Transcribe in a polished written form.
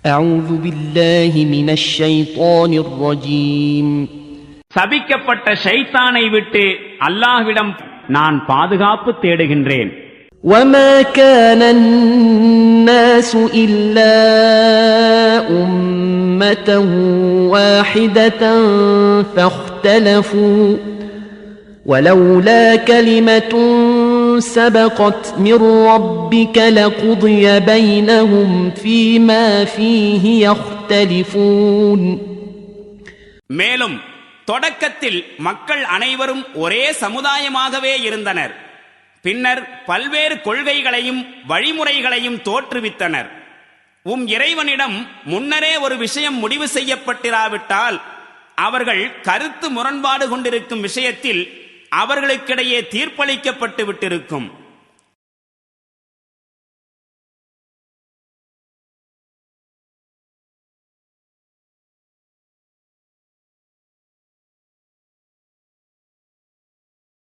أعوذ بالله من الشيطان الرجيم. சபிக்கப்பட்ட ஷைத்தானை விட்டு அல்லாஹ்விடம் நான் பாதுகாப்பு தேடுகின்றேன். وما كان الناس إلا أمة واحدة فاختلفوا ولولا كلمة سبقت من ربك لقضي بينهم فيما فيه يختلفون. மேலும் தொடக்கத்தில் மக்கள் அனைவரும் ஒரே சமுதாயமாகவே இருந்தனர். பின்னர் பல்வேறு கொள்கைகளையும் வழிமுறைகளையும் தோற்றுவித்தனர். இறைவனிடம் முன்னரே ஒரு விஷயம் முடிவு செய்யப்பட்டிராவிட்டால் அவர்கள் கருத்து முரண்பாடு கொண்டிருக்கும் விஷயத்தில் அவர்களுக்கிடையே தீர்ப்பளிக்கப்பட்டு விட்டிருக்கும்.